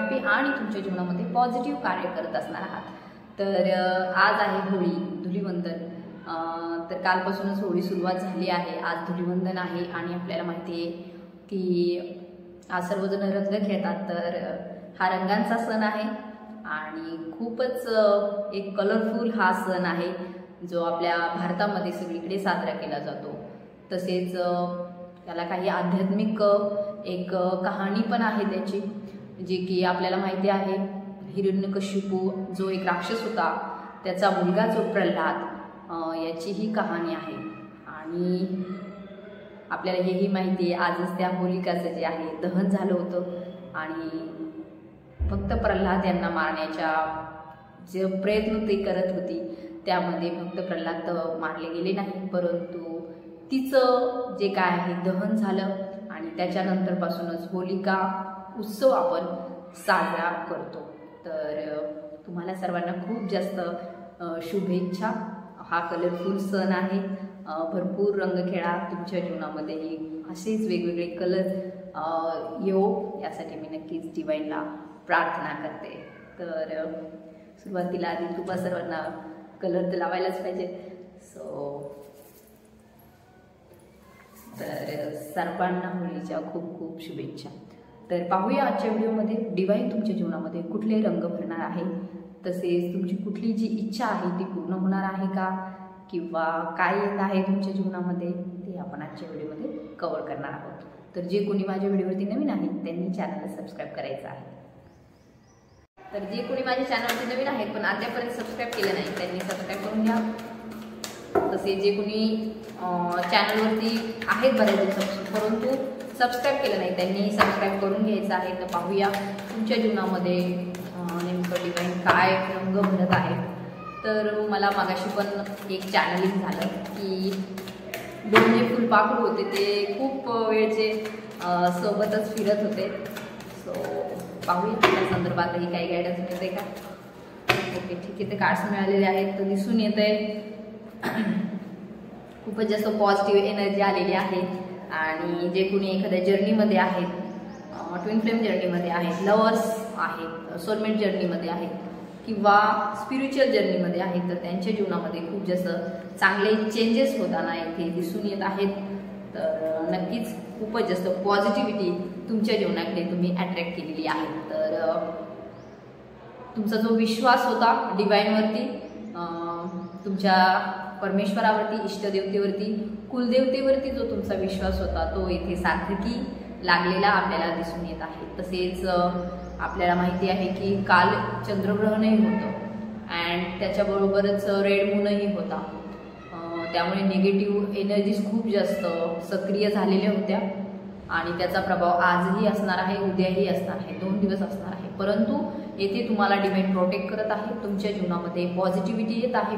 Happy आणि तुमच्या जीवनामध्ये पॉझिटिव्ह कार्य करत असणार आहात। तर आज आहे होळी, धुलिवंदन। तर कालपासूनच होळी सुरुवात झाली आहे। आज धुलिवंदन आहे आणि आपल्याला माहिती आहे की आज सर्वजण रंग खेळतात। तर हा रंगांचा सण आहे आणि खूपच एक कलरफुल हा सण आहे जो आपल्या भारतामध्ये सगळीकडे साजरा केला जातो। तसेच याला काही आध्यात्मिक एक कहाणी पण आहे त्याची, जी की आपल्याला माहिती आहे। हिरण्यकशिपू जो एक राक्षस होता, त्याचा मुलगा जो प्रल्हाद, याची ही कहाणी आहे। आणि आपल्याला हेही माहिती आहे आजच त्या होलिकाचं जे आहे दहन झालं होतं आणि फक्त प्रल्हाद यांना मारण्याच्या जे प्रयत्न ते करत होती त्यामध्ये फक्त प्रल्हाद मारले गेले नाही, परंतु तिचं जे काय आहे दहन झालं आणि त्याच्यानंतरपासूनच होलिका उत्सव आपण साजरा करतो। तर तुम्हाला सर्वांना खूप जास्त शुभेच्छा। हा कलरफुल सण आहे, भरपूर रंग खेळा, तुमच्या जीवनामध्ये असेच वेगवेगळे कलर येऊ यासाठी मी नक्कीच डिवाइनला प्रार्थना करते। तर सुरुवातीला आधी तुम्हा सर्वांना कलर तर लावायलाच पाहिजे। तर सर्वांना होळीच्या खूप खूप शुभेच्छा। तर पाहूया आजच्या व्हिडिओमध्ये डिवाइन तुमच्या जीवनामध्ये कुठले रंग भरणार आहे, तसेच तुमची कुठली जी इच्छा आहे ती पूर्ण होणार आहे का, किंवा काय येत आहे तुमच्या जीवनामध्ये ते आपण आजच्या व्हिडिओमध्ये कव्हर करणार आहोत। तर जे कोणी माझ्या व्हिडिओवरती नवीन आहेत त्यांनी चॅनलला सबस्क्राईब करायचं आहे। तर जे कोणी माझ्या चॅनलवरती नवीन आहेत पण अद्यापर्यंत सबस्क्राईब केलं नाही त्यांनी सबस्क्राईब करून घ्या। तसे जे कोणी चॅनलवरती आहेत बऱ्याच दिवसापासून परंतु सबस्क्राईब केलं नाही त्यांनी सबस्क्राईब करून घ्यायचं आहे। तर पाहूया तुमच्या जीवनामध्ये नेमकं डिवाइन काय रंग भरत आहे। तर मला मागाशी पण एक चॅनलिंग झालं की दोन जे फुलपाखरू होते ते खूप वेळचे सोबतच फिरत होते। सो पाहूया त्या संदर्भातही काही गायडन्स मिळते का। ओके, ठीक आहे, ते कार्ड्स मिळालेले आहेत। तर दिसून येत आहे खूपच जास्त पॉझिटिव्ह एनर्जी आलेली आहे आणि जे कोणी एखाद्या जर्नीमध्ये आहेत, ट्विन फ्लेम जर्नीमध्ये आहेत, लवर्स आहेत, सोलमेट जर्नीमध्ये आहेत किंवा स्पिरिच्युअल जर्नीमध्ये आहेत, तर त्यांच्या जीवनामध्ये खूप जास्त चांगले चेंजेस होताना इथे दिसून येत आहेत। तर नक्कीच खूपच जास्त पॉझिटिव्हिटी तुमच्या जीवनाकडे तुम्ही अट्रॅक्ट केलेली आहे। तर तुमचा जो विश्वास होता डिवाइनवरती, तुमच्या परमेश्वरावरती, इष्टदेवतेवरती, कुलदेवतेवरती जो तुमचा विश्वास होता तो इथे सार्थकी लागलेला आपल्याला दिसून येत आहे। तसेच आपल्याला माहिती आहे की काल चंद्रग्रहणही होतं अँड त्याच्याबरोबरच रेड मूनही होता। त्यामुळे निगेटिव्ह एनर्जीज खूप जास्त सक्रिय झालेल्या होत्या आणि त्याचा प्रभाव आजही असणार आहे, उद्याही असणार आहे, 2 दिवस असणार आहे। परंतु येथे तुम्हाला डिवाइन प्रोटेक्ट करत आहे, तुमच्या जीवनामध्ये पॉझिटिव्हिटी येत आहे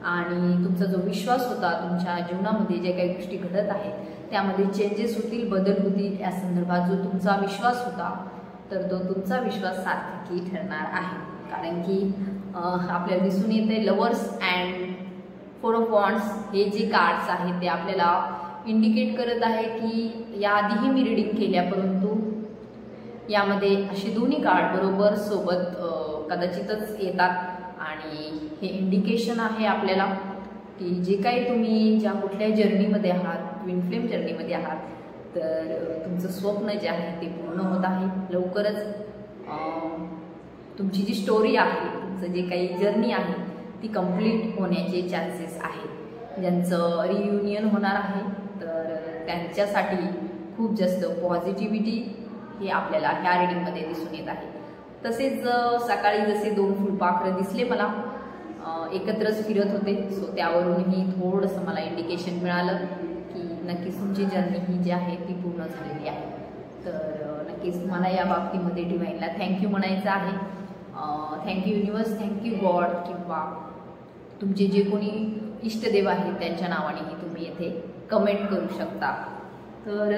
आणि तुमचा जो विश्वास होता, तुमच्या जीवनामध्ये जे काही गोष्टी घडत आहेत त्यामध्ये चेंजेस होतील, बदल होतील, या संदर्भात जो तुमचा विश्वास होता तर तो तुमचा विश्वास सार्थकी ठरणार आहे। कारण की आपल्याला दिसून येते लवर्स अँड 4 ऑफ वॉन्ड्स हे जे कार्ड्स आहेत ते आपल्याला इंडिकेट करत आहे की याआधीही मी रीडिंग केल्या, परंतु यामध्ये असे दोन्ही कार्ड बरोबर सोबत कदाचितच येतात आणि हे इंडिकेशन आहे आपल्याला की जे काही तुम्ही ज्या कुठल्या जर्नीमध्ये आहात, ट्विन फ्लेम जर्नीमध्ये आहात, तर तुमचं स्वप्न जे आहे ते पूर्ण होत आहे लवकरच। तुमची जी स्टोरी आहे, तुमचं जे काही जर्नी आहे ती कंप्लीट होण्याचे चान्सेस आहेत। ज्यांचं रियुनियन होणार आहे तर त्यांच्यासाठी खूप जास्त पॉझिटिव्हिटी हे आपल्याला ह्या रीडिंगमध्ये दिसून येत आहे। तसेच सकाळी जसे 2 फुलपाखरं दिसले मला एकत्रच फिरत होते, सो त्यावरूनही थोडंसं मला इंडिकेशन मिळालं की नक्कीच तुमची जर्नी ही जी आहे ती पूर्ण झालेली आहे। तर नक्कीच मला या बाबतीमध्ये डिवाइनला थँक्यू म्हणायचं आहे। थँक्यू युनिवर्स, थँक्यू गॉड, किंवा तुमचे जे कोणी इष्टदेव आहेत त्यांच्या नावानेही तुम्ही येथे कमेंट करू शकता। तर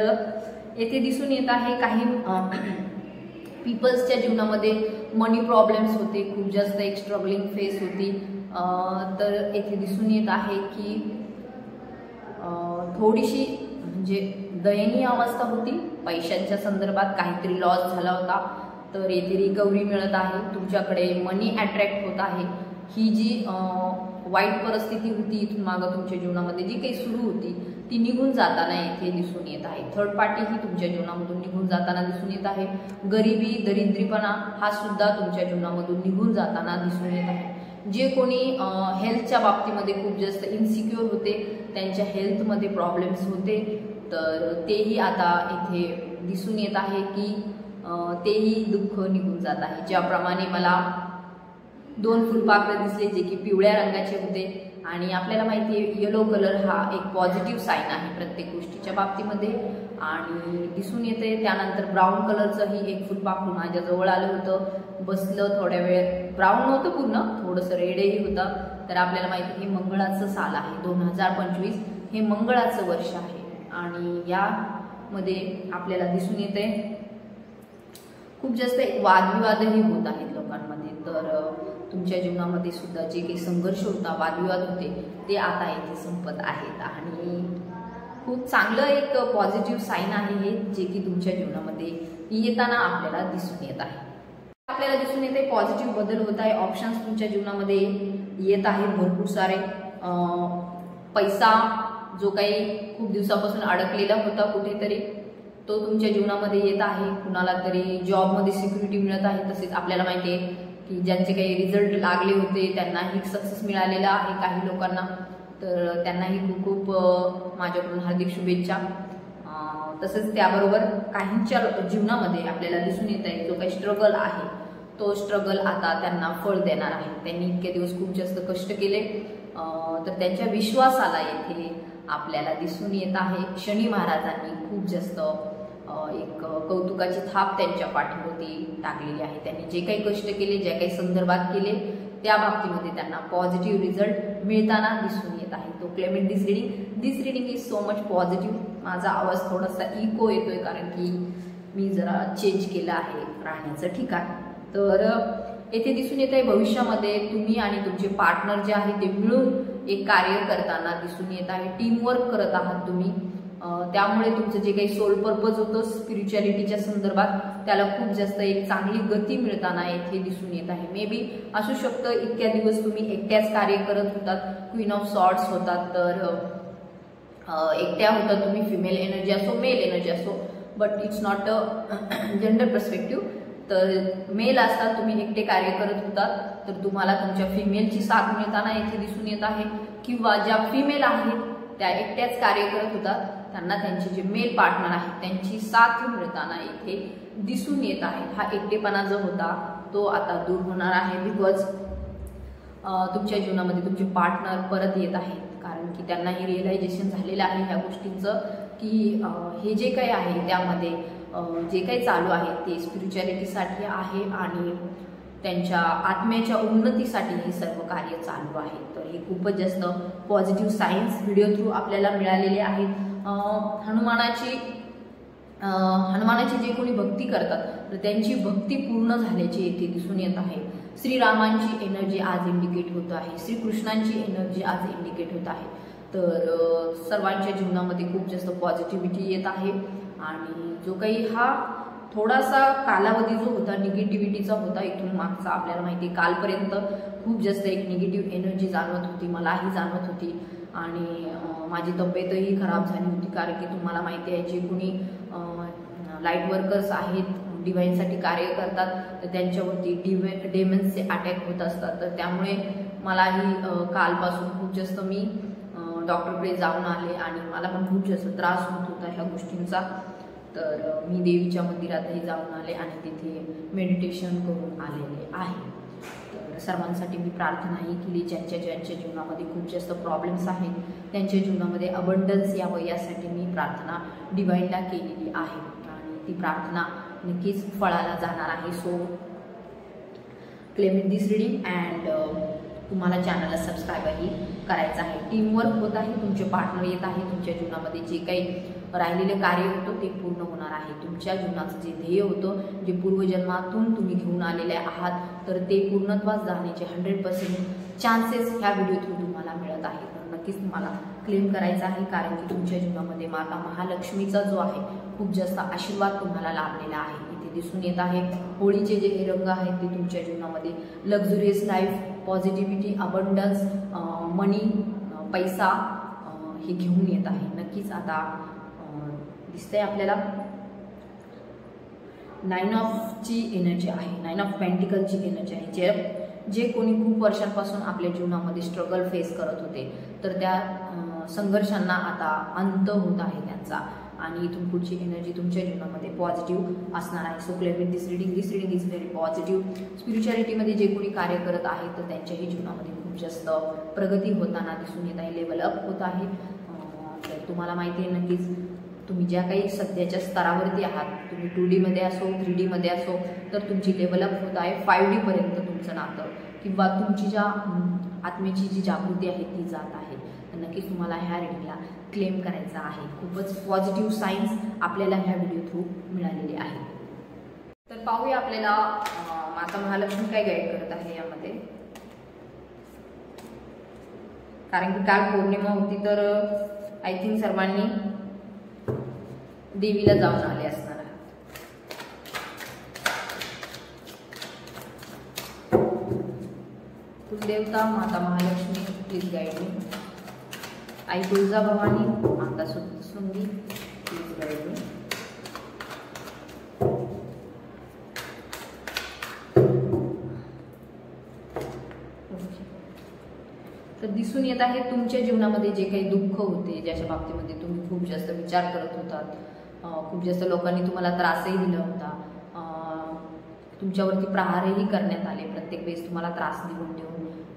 येथे दिसून येत आहे काही पीपल्सच्या जीवनामध्ये मनी प्रॉब्लेम्स होते, खूप जास्त एक स्ट्रगलिंग फेस होती। तर येथे दिसून येत आहे की थोडीशी म्हणजे दयनीय अवस्था होती, पैशांच्या संदर्भात काहीतरी लॉस झाला होता, तर येथे रिकव्हरी मिळत आहे, तुमच्याकडे मनी अट्रॅक्ट होत आहे. ही जी वाईट परिस्थिती होती इथून मागं तुमच्या जीवनामध्ये जी काही सुरू होती ती निघून जाताना येथे दिसून येत आहे. थर्ड पार्टी ही तुमच्या जीवनामधून निघून जाताना दिसून येत आहे. गरिबी, दरिद्रीपणा हा सुद्धा तुमच्या जीवनामधून निघून जाताना दिसून येत आहे. जे कोणी हेल्थच्या बाबतीमध्ये खूप जास्त इन्सिक्युअर होते, त्यांच्या हेल्थमध्ये प्रॉब्लेम्स होते, तर तेही आता इथे दिसून येत आहे की तेही दुःख निघून जात आहे. ज्याप्रमाणे मला 2 फुलपाखरं दिसले जे की पिवळ्या रंगाचे होते आणि आपल्याला माहिती आहे येलो कलर हा एक पॉझिटिव्ह साईन आहे प्रत्येक गोष्टीच्या बाबतीमध्ये आणि दिसून येते. त्यानंतर ब्राऊन कलरचंही एक फुलपाखरू माझ्याजवळ आलं होतं, बसलं थोड्या वेळ. ब्राऊन नव्हतं पूर्ण, थोडंसं रेडही होतं. तर आपल्याला माहिती हे मंगळाचं साल आहे, 2025 हे मंगळाचं वर्ष आहे आणि यामध्ये आपल्याला दिसून येते खूप जास्त वादविवादही होत आहेत लोकांमध्ये. तर तुमच्या जीवनामध्ये सुद्धा जे काही संघर्ष होता, वादविवाद होते, ते आता इथे संपत आहेत आणि खूप चांगलं एक पॉझिटिव्ह साईन आहे हे, जे की तुमच्या जीवनामध्ये येताना आपल्याला दिसून येत आहे. आपल्याला दिसून येते पॉझिटिव्ह बदल होत आहे, ऑप्शन्स तुमच्या जीवनामध्ये येत आहेत भरपूर सारे. पैसा जो काही खूप दिवसापासून अडकलेला होता कुठेतरी, तो तुमच्या जीवनामध्ये येत आहे. कुणाला तरी जॉबमध्ये सिक्युरिटी मिळत आहे. तसेच आपल्याला माहिती आहे की ज्यांचे काही रिझल्ट लागले होते त्यांनाही सक्सेस मिळालेला आहे काही लोकांना, तर त्यांनाही खूप खूप माझ्याकडून हार्दिक शुभेच्छा. तसेच त्याबरोबर काहींच्या जीवनामध्ये आपल्याला दिसून येत आहे जो काही स्ट्रगल आहे तो स्ट्रगल आता त्यांना फळ देणार आहे. त्यांनी इतके दिवस खूप जास्त कष्ट केले, तर त्यांच्या विश्वासाला येथे आपल्याला दिसून येत आहे. शनी महाराजांनी खूप जास्त एक कौतुकाची थाप त्यांच्या पाठीवरती टाकलेली आहे. त्यांनी जे काही कष्ट केले, ज्या काही संदर्भात केले, त्या बाबतीमध्ये त्यांना पॉझिटिव्ह रिझल्ट मिळताना दिसून येत आहे. तो claim this reading is so much positive. माझा आवाज थोडासा इको येतोय कारण की मी जरा चेंज केलं आहे राहण्याचं ठिकाण. तर येथे दिसून येत आहे भविष्यामध्ये तुम्ही आणि तुमचे पार्टनर जे आहे ते मिळून एक कार्य करताना दिसून येत आहे. टीमवर्क करत आहात तुम्ही, त्यामुळे तुमचं जे काही सोल पर्पज होतं स्पिरिच्युअलिटीच्या संदर्भात त्याला खूप जास्त एक चांगली गती मिळताना येथे दिसून येत आहे. मे बी असू शकतं इतक्या दिवस तुम्ही एकट्याच कार्य करत होतात, क्वीन ऑफ सॉर्ड्स होतात, तर एकट्या होतात तुम्ही, फिमेल एनर्जी असो मेल एनर्जी असो, but it's not a gender perspective. तर मेल असतात तुम्ही एकटे कार्य करत होतात, तर तुम्हाला तुमच्या फिमेलची साथ मिळताना येथे दिसून येत आहे. किंवा ज्या फिमेल आहेत त्या एकट्याच कार्य करत होतात, त्यांना त्यांचे जे मेल पार्टनर आहेत त्यांची साथ मिळताना इथे दिसून येत आहे. हा एकटेपणा जो होता तो आता दूर होणार आहे. बिकॉज तुमच्या जीवनामध्ये तुमचे पार्टनर परत येत आहेत, कारण की त्यांनाही रिअलायझेशन झालेलं आहे ह्या गोष्टींचं की हे जे काही आहे त्यामध्ये जे काही चालू आहे ते स्पिरिच्युअलिटीसाठी आहे आणि त्यांच्या आत्म्याच्या उन्नतीसाठी हे सर्व कार्य चालू आहे. तर हे खूपच जास्त पॉझिटिव्ह सायन्स व्हिडिओ थ्रू आपल्याला मिळालेले आहेत. हनुमानाची जे कोणी भक्ती करतात तर त्यांची भक्ती पूर्ण झाल्याची येथे दिसून येत आहे. श्रीरामांची एनर्जी आज इंडिकेट होत आहे, श्रीकृष्णांची एनर्जी आज इंडिकेट होत आहे. तर सर्वांच्या जीवनामध्ये खूप जास्त पॉझिटिव्हिटी येत आहे आणि जो काही हा थोडासा कालावधी जो होता निगेटिव्हिटीचा होता इथून मागचा, आपल्याला माहिती कालपर्यंत खूप जास्त एक निगेटिव्ह एनर्जी जाणवत होती, मलाही जाणवत होती आणि माझी तब्येतही खराब झाली होती. कारण की तुम्हाला माहिती आहे जे कोणी लाईट वर्कर्स आहेत, डिव्हाइनसाठी कार्य करतात, तर त्यांच्यावरती डेमन्सचे अटॅक होत असतात. तर त्यामुळे मलाही कालपासून खूप जास्त मी डॉक्टरकडे जाऊन आले आणि मला पण खूप जास्त त्रास होत होता ह्या गोष्टींचा. तर मी देवीच्या मंदिरातही जाऊन आले आणि तिथे मेडिटेशन करून आलेले आहे. तर सर्वांसाठी मी प्रार्थनाही केली, ज्यांच्या जीवनामध्ये खूप जास्त प्रॉब्लेम्स आहेत त्यांच्या जीवनामध्ये अबंडन्स यावं यासाठी मी प्रार्थना डिवाईनला केलेली आहे आणि ती प्रार्थना नक्कीच फळाला जाणार आहे. So claim this reading and तुम्हाला चॅनलला सबस्क्राईबही करायचं आहे. टीमवर्क होत आहे, तुमचे पार्टनर येत आहे, तुमच्या जीवनामध्ये जे काही राहिलेले कार्य होतं ते पूर्ण होणार आहे. तुमच्या जीवनाचं जे ध्येय होतं, जे पूर्वजन्मातून तुम्ही घेऊन आलेले आहात, तर ते पूर्णत्वास जाण्याचे 100% चान्सेस ह्या व्हिडिओ थ्रू तुम्हाला मिळत आहे. तर नक्कीच तुम्हाला क्लेम करायचं आहे, कारण की तुमच्या जीवनामध्ये माता महालक्ष्मीचा जो आहे खूप जास्त आशीर्वाद तुम्हाला लाभलेला आहे. ते दिसून येत आहे. होळीचे जे हे रंग आहेत ते तुमच्या जीवनामध्ये लक्झुरियस लाईफ, पॉझिटिव्हिटी, अबंडन्स, मनी, पैसा हे घेऊन येत आहे. नक्कीच आता दिसतंय आपल्याला 9 ऑफची एनर्जी आहे, 9 ऑफ पेंटिकलची एनर्जी आहे. जे कोणी खूप वर्षांपासून आपल्या जीवनामध्ये स्ट्रगल फेस करत होते तर त्या संघर्षांना आता अंत होत आहे त्यांचा, आणि इथून पुढची एनर्जी तुमच्या जीवनामध्ये पॉझिटिव्ह असणार आहे. So claim with this reading is very positive. स्पिरिच्युअलिटीमध्ये जे कोणी कार्य करत आहेत तर त्यांच्याही जीवनामध्ये खूप जास्त प्रगती होताना दिसून येत आहे, लेवल अप होत आहे. तर तुम्हाला माहिती आहे नक्कीच तुम्ही ज्या काही सध्याच्या स्तरावरती आहात, तुम्ही 2D मध्ये असो 3D मध्ये असो, तर तुमची लेवल अप होत आहे. 5D पर्यंत तुमचं नातं किंवा तुमची ज्या आत्म्याची जी जागृती आहे ती जात आहे. तर नक्कीच तुम्हाला ह्या रिडिंगला क्लेम करायचा आहे. खूपच पॉझिटिव्ह साईन्स आपल्याला ह्या व्हिडिओ थ्रू मिळालेले आहे. तर पाहूया आपल्याला माता महालक्ष्मी काय गाईड करत आहे यामध्ये. कारण की काल पौर्णिमा होती तर आय थिंक सर्वांनी देवीला जाऊन आले असणार आहे. कुलदेवता माता महालक्ष्मी प्लीज गाईड मी. आई तुळजाभवानी माता सप्तशृंगी प्लीज गाईड मी. तर दिसून येत आहे तुमच्या जीवनामध्ये जे काही दुःख होते, ज्याच्या बाबतीमध्ये तुम्ही खूप जास्त विचार करत होतात, खूप जास्त लोकांनी तुम्हाला त्रासही दिला होता, तुमच्यावरती प्रहारही करण्यात आले, प्रत्येक वेळेस तुम्हाला त्रास देऊन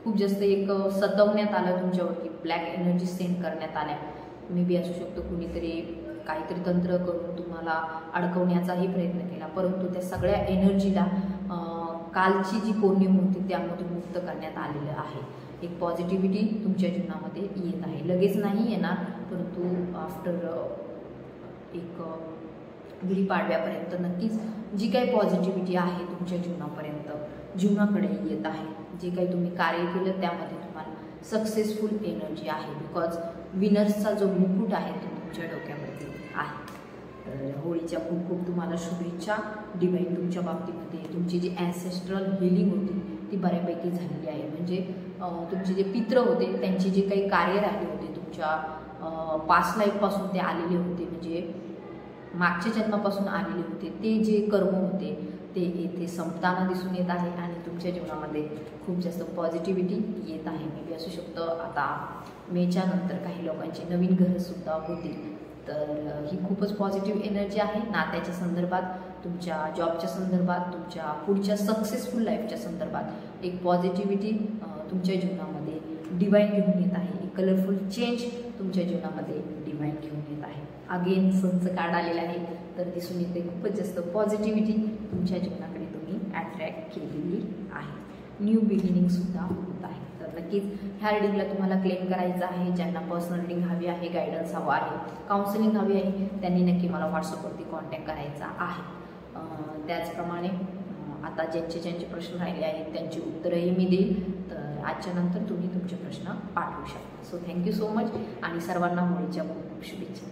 खूप जास्त एक सतवण्यात आलं, तुमच्यावरती ब्लॅक एनर्जी सेंड करण्यात आल्या. मे बी असू शकतो कुणीतरी काहीतरी तंत्र करून तुम्हाला अडकवण्याचाही प्रयत्न केला, परंतु त्या सगळ्या एनर्जीला कालची जी पौर्णिमा होती त्यामधून मुक्त करण्यात आलेलं आहे. एक पॉझिटिव्हिटी तुमच्या जीवनामध्ये येत आहे, लगेच नाही येणार, परंतु आफ्टर एक गुढीपाडव्यापर्यंत नक्कीच जी काही पॉझिटिव्हिटी आहे तुमच्या जीवनाकडे येत आहे. जे काही तुम्ही कार्य केलं त्यामध्ये तुम्हाला सक्सेसफुल एनर्जी आहे, बिकॉज विनर्सचा जो मुकुट आहे तो तुमच्या डोक्यावरती आहे. तर होळीच्या खूप खूप तुम्हाला शुभेच्छा. डिवाईन तुमच्या बाबतीमध्ये तुमची जी ॲन्सेस्ट्रल हिलिंग होती ती बऱ्यापैकी झालेली आहे. म्हणजे तुमचे जे पित्र होते त्यांची जे काही कार्य राहिले होते तुमच्या पास्ट लाईफपासून ते आलेले होते, म्हणजे मागच्या जन्मापासून आलेले होते, ते जे कर्म होते ते येथे संपताना दिसून येत आहे आणि तुमच्या जीवनामध्ये खूप जास्त पॉझिटिव्हिटी येत आहे. मे बी असू शकतं आता मेच्या नंतर काही लोकांची नवीन घरंसुद्धा होतील. तर ही खूपच पॉझिटिव्ह एनर्जी आहे. नात्याच्या संदर्भात, तुमच्या जॉबच्या संदर्भात, तुमच्या पुढच्या सक्सेसफुल लाईफच्या संदर्भात एक पॉझिटिव्हिटी तुमच्या जीवनामध्ये डिवाईन घेऊन येत आहे. एक कलरफुल चेंज तुमच्या जीवनामध्ये डिवाईन घेऊन येत आहे. अगेन सनचं कार्ड आलेलं आहे, तर दिसून येते खूपच जास्त पॉझिटिव्हिटी तुमच्या जीवनाकडे तुम्ही अट्रॅक्ट केलेली आहे. न्यू बिगिनिंगसुद्धा होत आहे. तर नक्कीच ह्या रिडिंगला तुम्हाला क्लेम करायचं आहे. ज्यांना पर्सनल रिडिंग हवी आहे, गायडन्स हवा आहे, काउन्सिलिंग हवी आहे, त्यांनी नक्की मला व्हॉट्सअपवरती कॉन्टॅक्ट करायचा आहे. त्याचप्रमाणे आता ज्यांचे प्रश्न राहिले आहेत त्यांची उत्तरंही मी देईल. तर आजच्या नंतर तुम्ही तुमचे प्रश्न पाठवू शकता. सो थँक्यू सो मच आणि सर्वांना होळीच्या खूप खूप शुभेच्छा.